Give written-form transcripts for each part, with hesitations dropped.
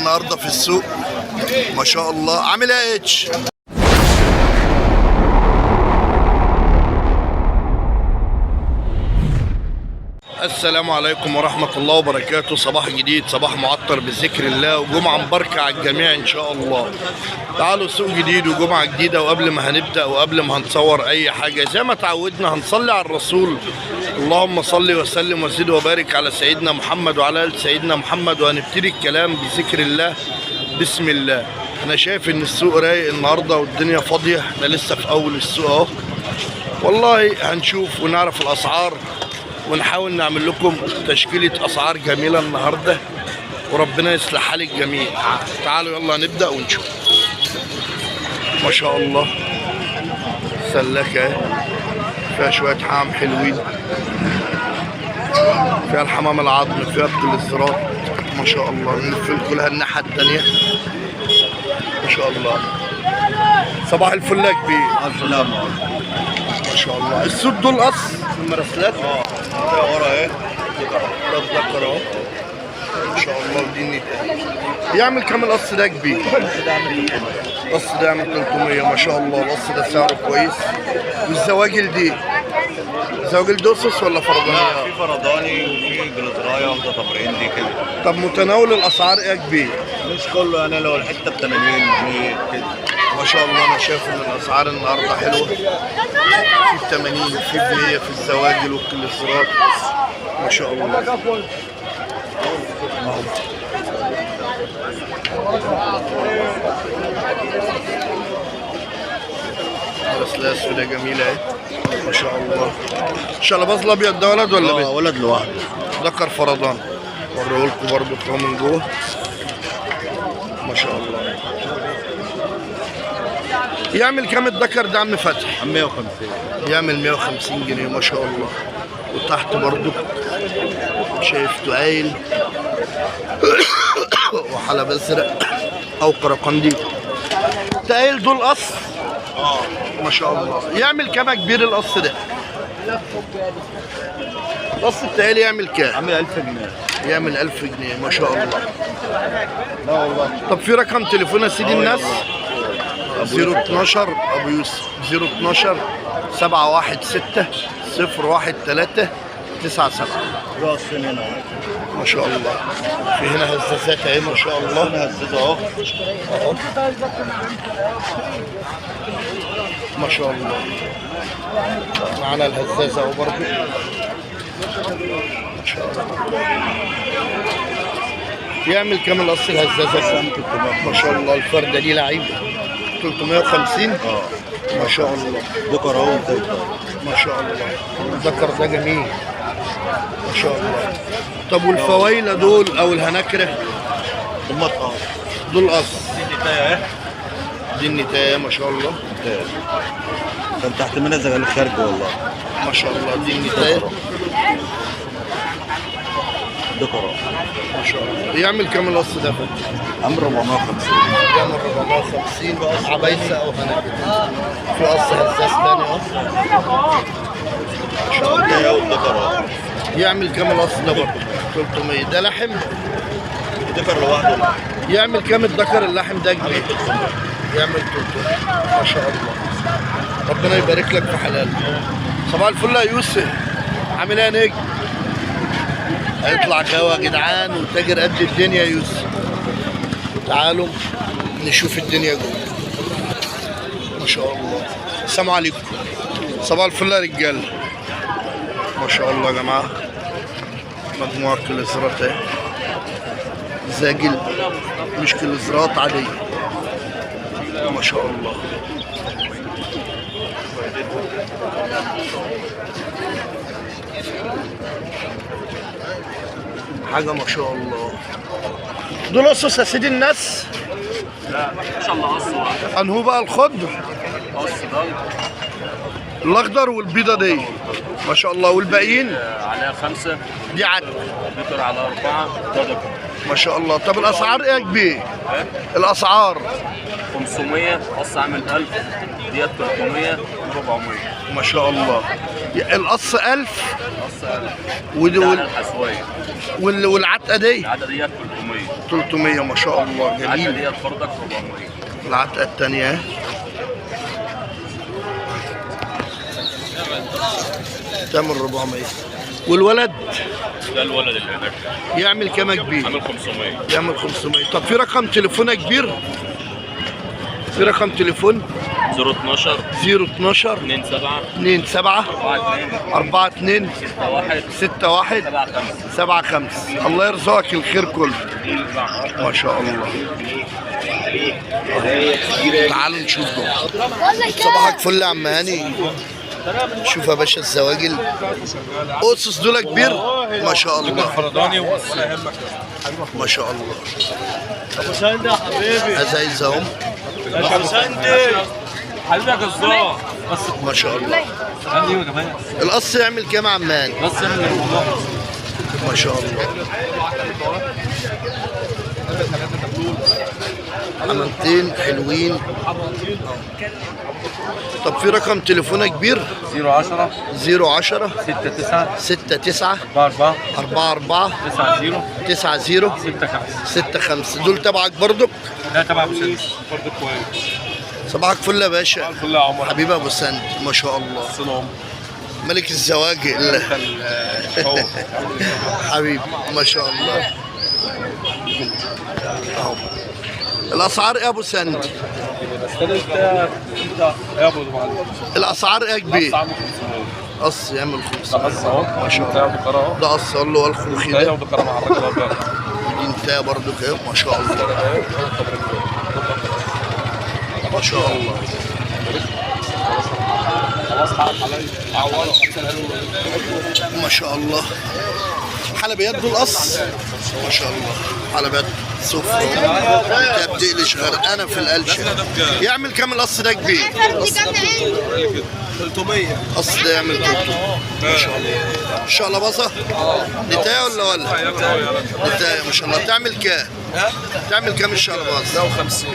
النهارده في السوق ما شاء الله. عامل ايه يا اتش؟ السلام عليكم ورحمة الله وبركاته. صباح جديد، صباح معطر بذكر الله، وجمعة مباركة على الجميع إن شاء الله. تعالوا سوق جديد وجمعة جديدة، وقبل ما هنبدأ وقبل ما هنصور أي حاجة زي ما تعودنا هنصلي على الرسول. اللهم صل وسلم وزد وبارك على سيدنا محمد وعلى آل سيدنا محمد. وهنبتدي الكلام بذكر الله. بسم الله. أنا شايف إن السوق رايق النهاردة والدنيا فاضية، إحنا لسه في أول السوق أهو. والله هنشوف ونعرف الأسعار ونحاول نعمل لكم تشكيلة أسعار جميلة النهاردة، وربنا يصلح حال الجميع. تعالوا يلا نبدأ ونشوف. ما شاء الله سلكة فيها شوية حمام حلوين، فيها الحمام العظم، فيها الكوليسترول ما شاء الله. نلف كلها الناحية التانية ما شاء الله. صباح الفل يا كبير. السلام ما شاء الله. السود دول قص المراسلات ورا ايه؟ بتذكر اهو ما شاء الله. وديني يعمل كام القص ده كبير؟ القص ده يعمل 300 ما شاء الله. القص ده سعره كويس. والزواجل دي زواجل دوسس ولا فردانية؟ في فرداني وفي جلطرايه واخده طبرين دي كده. طب متناول الاسعار ايه يا كبير؟ مش كله يعني، لو الحته ب 80 100 كده ما شاء الله. انا شايف ان الاسعار النهارده حلوه، في 80 في 100 في الزواجل والكوليسترول ما شاء الله. الرسلة السوداء جميلة اهي ما شاء الله. الشلباز الابيض ده ولد ولا بنت؟ ولد لوحده. ذكر فردان. وريه لكم برضه اهو من جوه ما شاء الله. يعمل كام الذكر ده عم فتحي؟ 150. يعمل 150 جنيه ما شاء الله. وتحت برضه شايف تعايل وحلب ازرق او قرقندي. تعايل دول قص ما شاء الله. يعمل كام كبير القص ده؟ قص التعايل يعمل كام؟ عامل 1000 جنيه. يعمل 1000 جنيه ما شاء الله. لا والله. طب في رقم تليفون يا سيدي الناس؟ 012 ابو يوسف 012 716 013 97 راس فين هنا؟ ما شاء الله. في هنا هزازات اهي ما شاء الله. انا هزيت اهو اهو ما شاء الله. معانا الهزازه اهو برضه ما شاء الله. يعمل كام القص الهزازه؟ ما شاء الله. الفرده دي لعيبه 350 ما شاء الله. ذكر اهو ما شاء الله. الذكر ده جميل ما شاء الله. طب والفوايله دول او الهنكره دول قص؟ دي نتايه اهي. دي النتايه ما شاء الله. كان تحت منها زي الخارج والله ما شاء الله. دي النتايه ذكر ما شاء الله. يعمل كام القص ده؟ عامل 450. يعمل 450 عبايسه او هنكره. في قص هزاز تاني اهو ما شاء الله. اهو ذكر اهو. يعمل كام القص ده برضه؟ 300. ده لحم؟ ذكر لوحده. يعمل كام الذكر اللحم ده كبير؟ يعمل 300 ما شاء الله. ربنا يبارك لك في حلال. صباح الفل يا يوسف. عامل ايه يا نجم؟ هيطلع جوا يا جدعان وتاجر قد الدنيا يا يوسف. تعالوا نشوف الدنيا جوه ما شاء الله. السلام عليكم. صباح الفل يا رجاله ما شاء الله يا جماعه. مجموعه كوليسترات اهي زاجل، مش كوليسترات عاديه ما شاء الله. حاجه ما شاء الله. دول قصص يا سيدي الناس؟ لا ان شاء الله قص واحد. انهو بقى الخضر؟ قص ده الاخضر والبيضه دي ما شاء الله. والباقيين عليها 5 دي عد ذكر على 4 ده ذكر ما شاء الله. طب الاسعار ايه يا كبير؟ الاسعار 500 قص عامل 1000 ديت 300 400 ما شاء الله. القص 1000 قص 1000 ودي ده على الحسويه. والعتقه دي العدد ديت 300 ما شاء الله. العدة جميل. ديت برضك 400. العتقة التانية تعمل 400. والولد ده الولد اللي هناك يعمل كام يا كبير؟ عامل 500. يعمل 500. طب في رقم تليفون يا كبير؟ في رقم تليفون 012 012 27 27 42 42 61 61 75. 75. الله يرزقك الخير كله ما شاء الله. تعالوا نشوف دول. صباحك فل يا عم هاني. شوف يا باشا الزواجل قصص دول كبير ما شاء الله ما شاء الله. ابو سند يا حبيبي. ازايز اهم ابو سند حبيبي يا جزار. ما شاء الله. عندي يا جماعه. القص يعمل كام يا عم هاني؟ بس ما شاء الله. حمامتين حلوين. طب في رقم تليفون كبير؟ 010 010 69 69 44 44 90 90 65. 65. دول تبعك برضك؟ لا تبع ابو سند برضه كويس. صباحك فل يا باشا. الفل يا عمر. حبيبي ابو سند ما شاء الله. سلام. ملك الزواجل حبيبي ما شاء الله. اهو الاسعار ايه يا ابو سند؟ يا ابو معلم. الاسعار ايه يا كبير؟ قص يعمل 500 ما شاء الله. ده قص قال له الخوخي ده دي انت برضه كده ما شاء الله ما شاء الله. ما شاء الله. حلبيات دول قص ما شاء الله. حلبيات صفر انت بتقلش غرقانه في القلشه. يعمل كام القص ده كبير؟ 300. قص ده يعمل 300 ما شاء الله. ان شاء الله بصه نتايه ولا نتايه ما شاء الله. تعمل كام؟ تعمل كام ان شاء الله بصه؟ 150.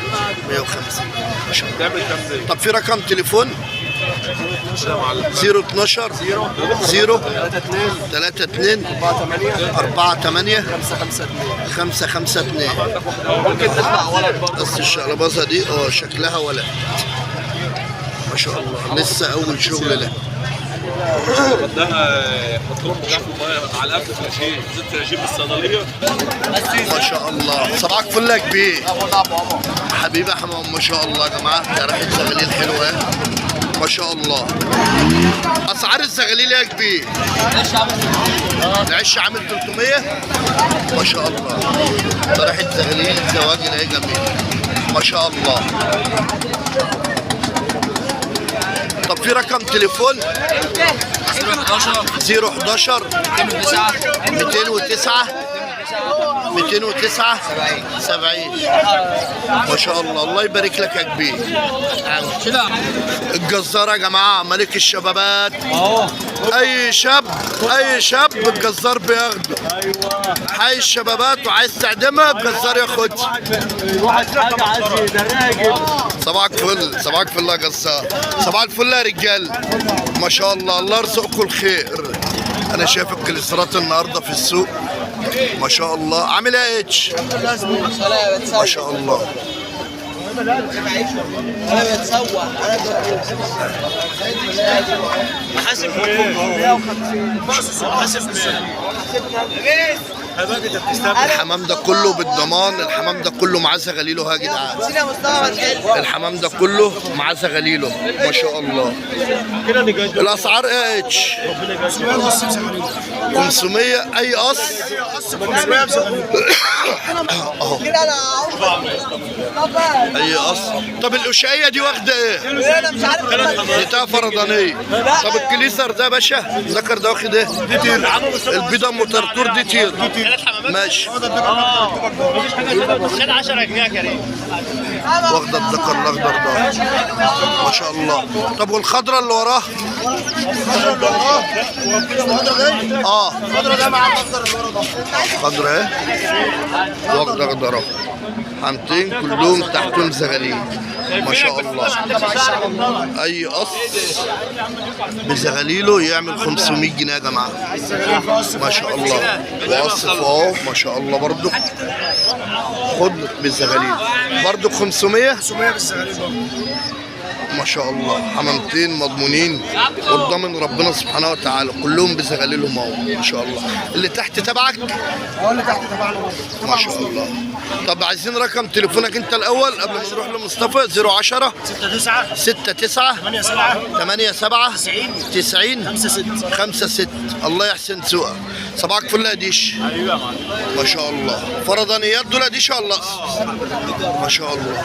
150 ما شاء الله. تعمل كام دي؟ طب في رقم تليفون 012 0 32 48 552. ممكن تطلع ولد برضه. بس الشقلباظه دي شكلها ولد ما شاء الله. لسه اول شغل له. ده مطلوب بتاع الميه على الاكل في الشيء زدت اجيب الصيدليه. ما شاء الله. صباحك فل يا كبير. حبيبي يا حمام ما شاء الله يا جماعه. ده ريحه زغليل حلوه ما شاء الله. اسعار الزغاليل يا كبير؟ العش عامل 300 ما شاء الله. ده ريحه زغاليل الزواجل اهي جميل ما شاء الله. طب في رقم تليفون 011 209 209 70. ما شاء الله. الله يبارك لك يا كبير. الجزار يا جماعه ملك الشبابات. اي شاب الجزار بياخده. حي الشبابات وعايز تعدمها الجزار ياخدها. واحد حاجه عايز يدرجل. صباحك فل. صباحك فل يا جزار. صباح الفل يا رجال ما شاء الله. الله يرزقكم الخير. انا شايف الكليسترات النهارده في السوق ما شاء الله. عامل ايه اتش؟ ما شاء الله. انا بتسوح حاسب 150 الحمام ده كله بالضمان. الحمام ده كله معاه زغاليله يا جدعان. الحمام ده كله معاه زغاليله ما شاء الله. الاسعار ايه يا اتش؟ 500 اي قص اهو اي قص. طب القشايه دي واخده ايه؟ انا مش عارف دي فردانيه. طب الكليسر ده يا باشا الذكر ده واخد ايه؟ البيضه ام طرطور دي تير ماشي. خد 10 جنيه يا كريم. واخده الذكر الاخضر ده ما شاء الله. طب والخضره اللي وراها؟ الخضره ده مع الاخضر اللي ورا ده. خضره ايه؟ واخده اخضر اهو. حمتين كلهم تحتهم زغاليل ما شاء الله. اي قص بزغاليله يعمل 500 جنيه يا جماعه ما شاء الله. وقص اهو ما شاء الله برضو. خد بالزغاليل برضو 500 بالزغاليل برضه. ما شاء الله. حمامتين مضمونين قدام ربنا سبحانه وتعالى، كلهم بزغاليلهم اهو ما شاء الله. اللي تحت تبعك اللي تحت تبعنا برضه. ما شاء الله. طب عايزين رقم تليفونك انت الاول قبل ما نروح لمصطفى. 010 69 69 87 87 90 56. الله يحسن سوقك. صباحك فل يا ديش. ما شاء الله. فرضانيات دول ديش ولا ما شاء الله.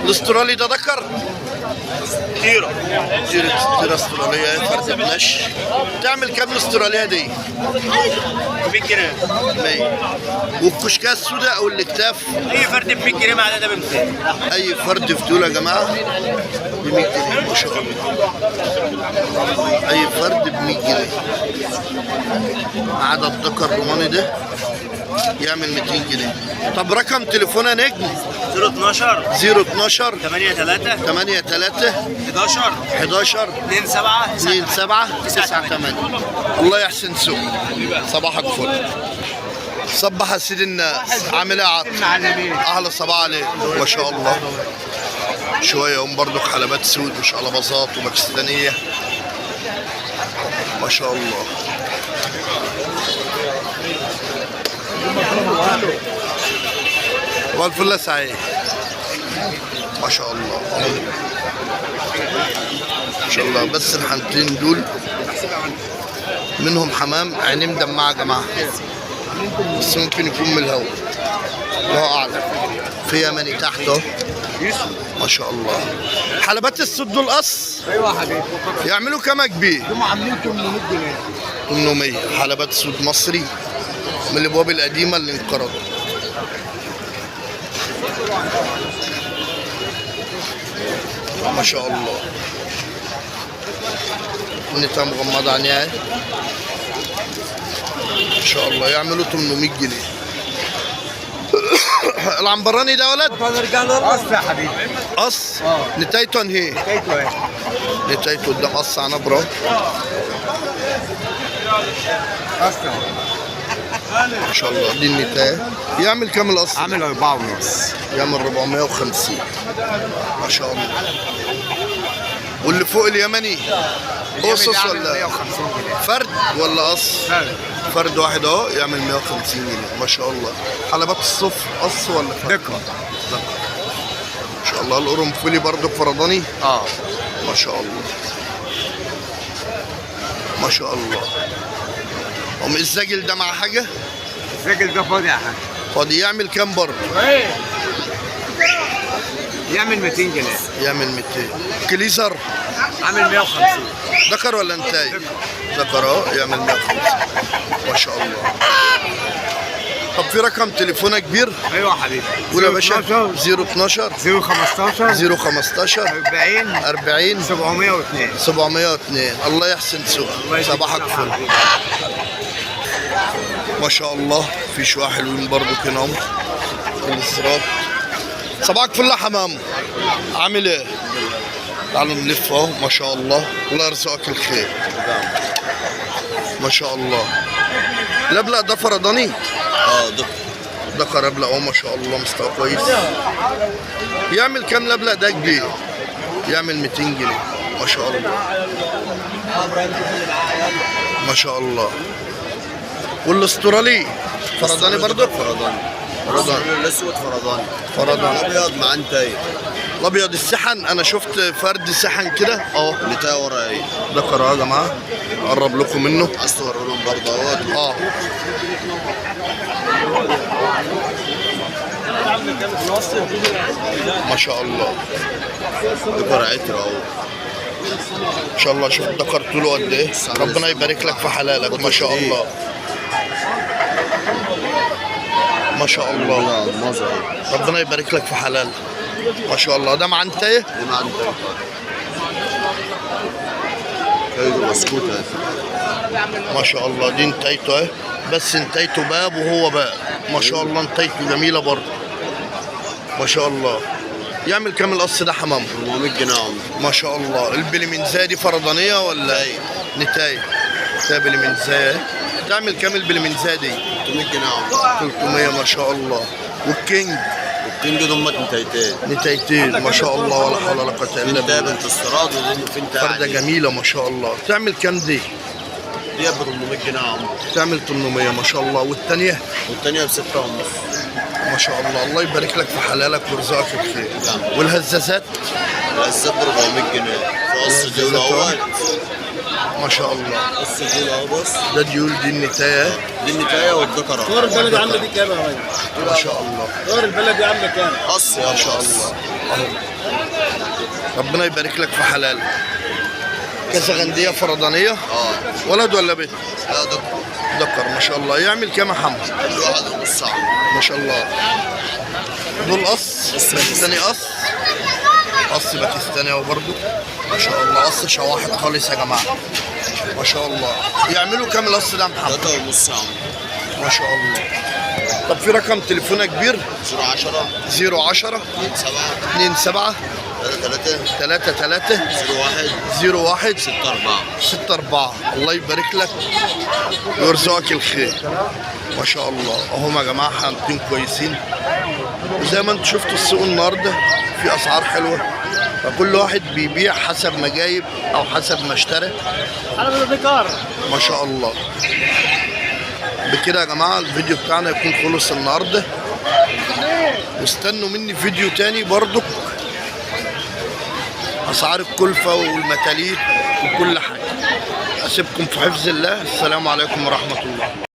الاسترالي ده ذكر كيرو. ديرة استرالية فرد بنش. تعمل كام الاسترالية دي؟ 100 جنيه. 100. والكشكاة السوداء او الاكتاف اي فرد ب 100 جنيه مع ده ب 200. اي فرد في دول يا جماعة ب 100 جنيه ما شاء الله. اي فرد ب 100 جنيه. عدد الذكر الروماني ده يعمل 200 جنيه. طب رقم تليفونها نجم 012 012 83 83 11 11 27 27 98. الله يحسن سوق. صباحك فل. صبح سيد الناس. عامل ايه يا عطل؟ اهلا صباح عليك. ما شاء الله. شويه هم برضو حلبات سود مش قلباظات وباكستانيه ما شاء الله. والفل سعيد ما شاء الله. ما شاء الله. بس الحنتين دول منهم حمام عينيه مدمعه يا جماعه، بس ممكن يكون من الهواء الله اعلم. في يمني تحت اهو ما شاء الله. حلبات السود دول قص. ايوه يا حبيبي. يعملوا كام يا كبير؟ هم عاملين 800 جنيه. 800. حلبات سود مصري من الابواب القديمه اللي انقرضت. ما شاء الله. نتا مغمضة عينيها ما شاء الله. يعملوا 800 جنيه. العنبراني ده ولد قص يا حبيبي. قص. نتايته انهي؟ كيتو ايه؟ نتايته قدام قص عنبره قص ما شاء الله. دي النتايه. يعمل كام القص؟ عامل 4 ونص. يعمل 450 ما شاء الله. واللي فوق اليمني قصص ولا 150 جنيه. فرد ولا قص؟ فرد واحد اهو يعمل 150 جنيه ما شاء الله. حلبات الصف قص ولا فرد؟ دكه. ما شاء الله. القرنفلي برضو فرضاني ما شاء الله ما شاء الله. ام الزاجل ده مع حاجه؟ الراجل ده فاضي يا حاج. فاضي. يعمل كام برضه؟ يعمل 200 جنيه. يعمل 200. كليزر عامل 150. ذكر ولا انتاي؟ ذكر اهو يعمل 150 ما شاء الله. طب في رقم تليفونك كبير؟ ايوه يا حبيبي. قول يا باشا. 012 015 015 40 40 702. 702. الله يحسن سوقك. صباحك فل. ما شاء الله. في شويه حلوين برضو كده هم في الاسرات. صباحك فل يا حمام. عامل ايه؟ تعالوا نلف اهو ما شاء الله. الله يرزقك الخير ما شاء الله. لبلق ده فرضاني؟ ده قربلق اهو ما شاء الله. مستوى كويس. يعمل كام لبلق ده كبير؟ يعمل 200 جنيه ما شاء الله ما شاء الله. والاسترالي فرضاني برضه؟ فرضاني. الاسود فرضاني. فرضاني. الابيض مع انتاي. الابيض السحن. انا شفت فرد سحن كده اهو. نتاي ورا ايه؟ ده قرار يا جماعه. اقرب لكم منه. عايز توريهم برضه اهوت. ما شاء الله. ذكر عتر اهو. ان شاء الله. شوف الدكر طوله قد ايه. ربنا يبارك لك في حلالك ما شاء الله ما شاء الله. ربنا يبارك لك في حلالك ما شاء الله. ده مع انتايه؟ دي مع انتاي. كايرو بسكوت ما شاء الله. دي انتايته اهي. بس انتايته باب وهو باب ما شاء الله. انتايته جميله برضه ما شاء الله. يعمل كام القص ده حمام؟ 400 جنيه ما شاء الله. البلمنزايه دي فرضانيه ولا ايه؟ نتايه. نتايه بلمنزايه تعمل كامل بالمنزادي 300 جنيه عم. 300 ما شاء الله. والكينج والكينج دمت نتايتين. نتايتين ما شاء الله ولا حول ولا قوه الا فين ده بالله. بنت استيراد ودي فين فرده عادي. جميله ما شاء الله. تعمل كام دي؟ دي ب 800 جنيه عم. تعمل 800 ما شاء الله. والثانيه والتانية ب 6 ونص. ما شاء الله. الله يبارك لك في حلالك ويرزقك الخير. والهزازات العزاب ب 400 جنيه. في قص ديول اهوت. ما شاء الله. قص ديول اهو بص. ده ديول دي النتايه دي النتاية والذكر اهو. دور البلدي عامله دي كام يا راجل؟ ما شاء الله. دور البلدي عامله كام؟ قص يا ما شاء الله. أهو. ربنا يبارك لك في حلالك. كذا غنديه فردانيه ولد ولا بنت؟ لا ده ذكر ما شاء الله. يعمل كام يا حمد؟ كل واحد ونص عم. ما شاء الله. دول قص باكستاني. قص باكستاني اهو برضه ما شاء الله. قص شواحد خالص يا جماعه ما شاء الله. يعملوا كام القص ده يا محمد؟ 3 ونص عم. ما شاء الله. طب في رقم تليفونه كبير؟ 010 010 27 27 3 33 01 01 64. 64. الله يبارك لك ويرزقك الخير ما شاء الله. اهم يا جماعه حالتين كويسين وزي ما انتم شفتوا السوق النهارده في اسعار حلوه، فكل واحد بيبيع حسب ما جايب او حسب ما اشترى ما شاء الله. بكده يا جماعه الفيديو بتاعنا يكون خلص النهارده، واستنوا مني فيديو تاني برضو اسعار الكلفه والمتاليت وكل حاجه. اسيبكم في حفظ الله. السلام عليكم ورحمه الله.